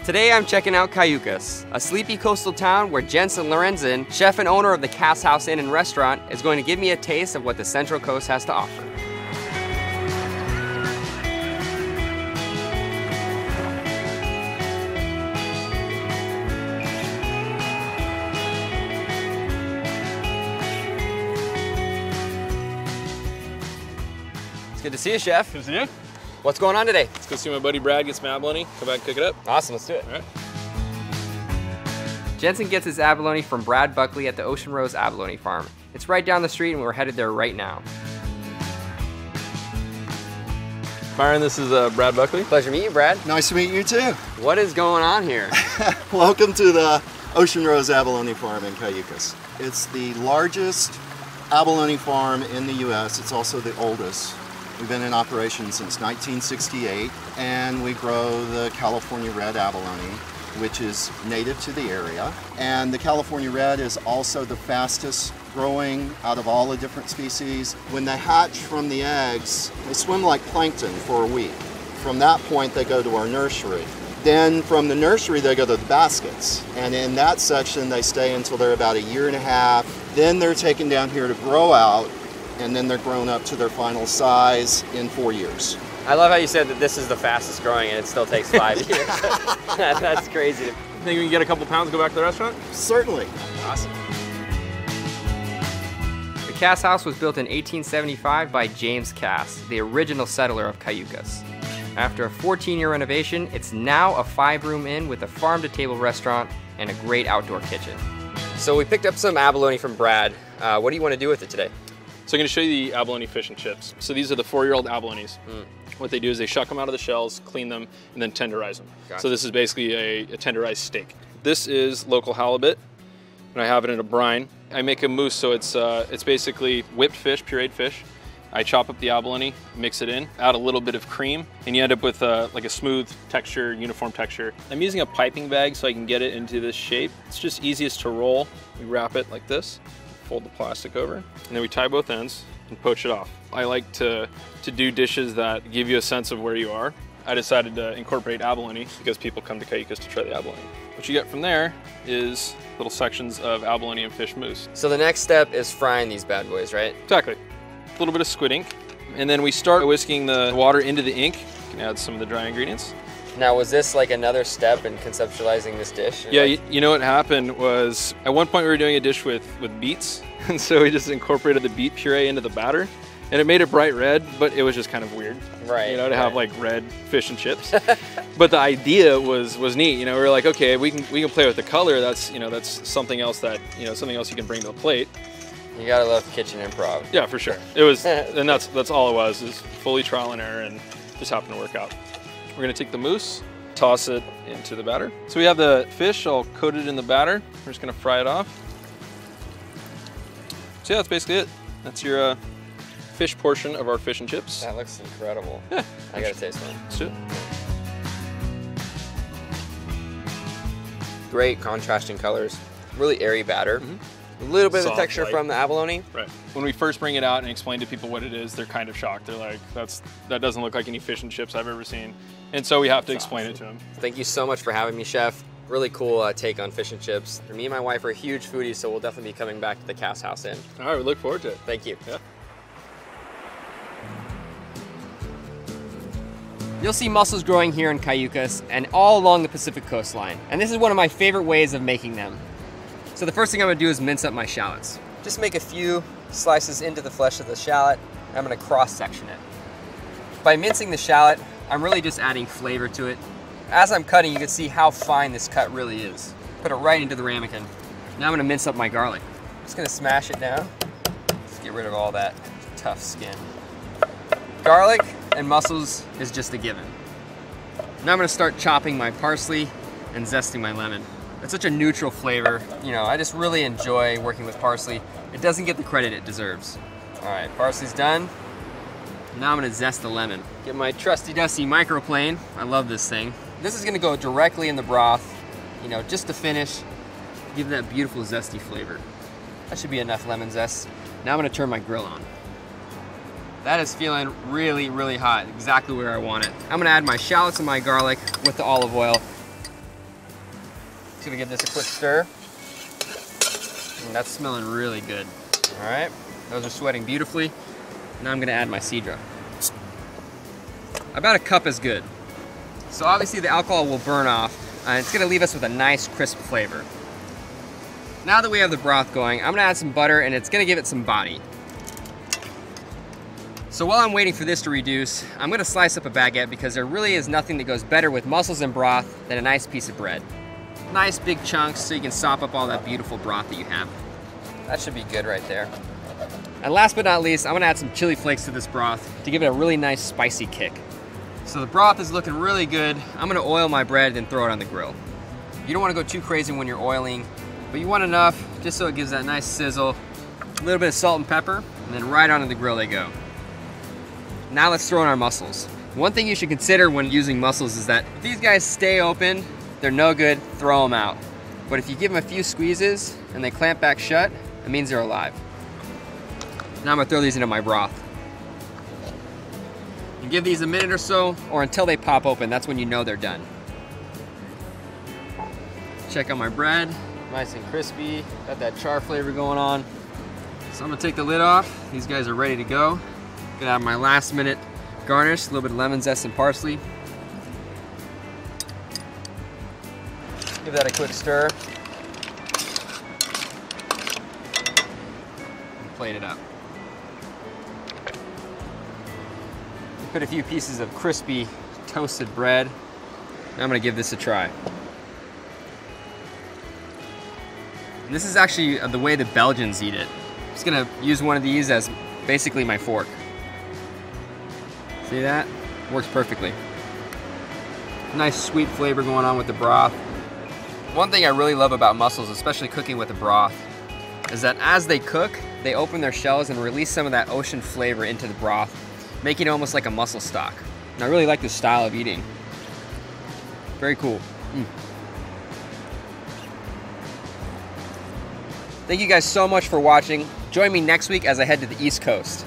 Today I'm checking out Cayucas, a sleepy coastal town where Jensen Lorenzen, chef and owner of the Cast House Inn and Restaurant, is going to give me a taste of what the Central Coast has to offer. It's good to see you, Chef. Good to see you. What's going on today? Let's go see my buddy Brad get some abalone. Come back and cook it up. Awesome, let's do it. All right. Jensen gets his abalone from Brad Buckley at the Ocean Rose Abalone Farm. It's right down the street and we're headed there right now. Byron, this is Brad Buckley. Pleasure to meet you, Brad. Nice to meet you too. What is going on here? Welcome to the Ocean Rose Abalone Farm in Cayucas. It's the largest abalone farm in the U.S. It's also the oldest. We've been in operation since 1968, and we grow the California red abalone, which is native to the area. And the California red is also the fastest growing out of all the different species. When they hatch from the eggs, they swim like plankton for a week. From that point, they go to our nursery. Then from the nursery, they go to the baskets. And in that section, they stay until they're about 1.5 years. Then they're taken down here to grow out, and then they're grown up to their final size in 4 years. I love how you said that this is the fastest growing and it still takes 5 years. That's crazy. Think we can get a couple pounds, go back to the restaurant? Certainly. Awesome. The Cass House was built in 1875 by James Cass, the original settler of Cayucas. After a 14-year renovation, it's now a 5-room inn with a farm-to-table restaurant and a great outdoor kitchen. So we picked up some abalone from Brad. What do you want to do with it today? So I'm going to show you the abalone fish and chips. So these are the 4-year-old abalones. What they do is they shuck them out of the shells, clean them, and then tenderize them. Gotcha. So this is basically a tenderized steak. This is local halibut, and I have it in a brine. I make a mousse, so it's basically whipped fish, pureed fish. I chop up the abalone, mix it in, add a little bit of cream, and you end up with like a smooth texture, uniform texture. I'm using a piping bag so I can get it into this shape. It's just easiest to roll. We wrap it like this, fold the plastic over, and then we tie both ends and poach it off. I like to do dishes that give you a sense of where you are. I decided to incorporate abalone because people come to Cayucas to try the abalone. What you get from there is little sections of abalone and fish mousse. So the next step is frying these bad boys, right? Exactly. A little bit of squid ink. And then we start whisking the water into the ink. You can add some of the dry ingredients. Now, was this like another step in conceptualizing this dish? Yeah, like... you know what happened was, at one point we were doing a dish with beets, and so we just incorporated the beet puree into the batter, and it made it bright red, but it was just kind of weird. Right. You know, to have like red fish and chips. But the idea was neat. You know, we were like, okay, we can play with the color. That's something else that, something else you can bring to the plate. You gotta love kitchen improv. Yeah, for sure. It was, and that's all it was fully trial and error, and just happened to work out. We're gonna take the mousse, toss it into the batter. So we have the fish all coated in the batter. We're just gonna fry it off. So yeah, that's basically it. That's your fish portion of our fish and chips. That looks incredible. Yeah. I gotta taste one. Let's do it. Great contrasting colors. Really airy batter. A little bit Soft, of texture light. from the abalone. Right. When we first bring it out and explain to people what it is, they're kind of shocked. They're like, that doesn't look like any fish and chips I've ever seen. And so we have to explain it to them. Thank you so much for having me, Chef. Really cool take on fish and chips. Me and my wife are huge foodies, so we'll definitely be coming back to the Cass House Inn. All right, we look forward to it. Thank you. Yeah. You'll see mussels growing here in Cayucas and all along the Pacific coastline. And this is one of my favorite ways of making them. So the first thing I'm gonna do is mince up my shallots. Just make a few slices into the flesh of the shallot, and I'm gonna cross-section it. By mincing the shallot, I'm really just adding flavor to it. As I'm cutting, you can see how fine this cut really is. Put it right into the ramekin. Now I'm gonna mince up my garlic. Just gonna smash it down. Just get rid of all that tough skin. Garlic and mussels is just a given. Now I'm gonna start chopping my parsley and zesting my lemon. It's such a neutral flavor. I just really enjoy working with parsley. It doesn't get the credit it deserves. All right, parsley's done. Now I'm gonna zest the lemon. Get my trusty dusty microplane. I love this thing. This is gonna go directly in the broth, just to finish, give that beautiful zesty flavor. That should be enough lemon zest. Now I'm gonna turn my grill on. That is feeling really, really hot, exactly where I want it. I'm gonna add my shallots and my garlic with the olive oil. Just gonna give this a quick stir. And that's smelling really good. All right, those are sweating beautifully. Now I'm gonna add my cedra. About a cup is good. So obviously the alcohol will burn off, and it's gonna leave us with a nice crisp flavor. Now that we have the broth going, I'm gonna add some butter, and it's gonna give it some body. So while I'm waiting for this to reduce, I'm gonna slice up a baguette because there really is nothing that goes better with mussels and broth than a nice piece of bread. Nice big chunks so you can sop up all that beautiful broth that you have. That should be good right there. And last but not least, I'm gonna add some chili flakes to this broth to give it a really nice spicy kick. So the broth is looking really good. I'm gonna oil my bread and throw it on the grill. You don't wanna go too crazy when you're oiling, but you want enough just so it gives that nice sizzle. A little bit of salt and pepper, and then right onto the grill they go. Now let's throw in our mussels. One thing you should consider when using mussels is that if these guys stay open, they're no good, throw them out. But if you give them a few squeezes and they clamp back shut, it means they're alive. Now I'm gonna throw these into my broth. And give these a minute or so, or until they pop open, that's when you know they're done. Check out my bread, nice and crispy, got that char flavor going on. So I'm gonna take the lid off. These guys are ready to go. Gonna have my last minute garnish, a little bit of lemon zest and parsley. Give that a quick stir. And plate it up. Put a few pieces of crispy toasted bread. Now I'm gonna give this a try. And this is actually the way the Belgians eat it. I'm just gonna use one of these as basically my fork. See that? Works perfectly. Nice sweet flavor going on with the broth. One thing I really love about mussels, especially cooking with the broth, is that as they cook, they open their shells and release some of that ocean flavor into the broth, making it almost like a mussel stock. And I really like this style of eating. Very cool. Thank you guys so much for watching. Join me next week as I head to the East Coast.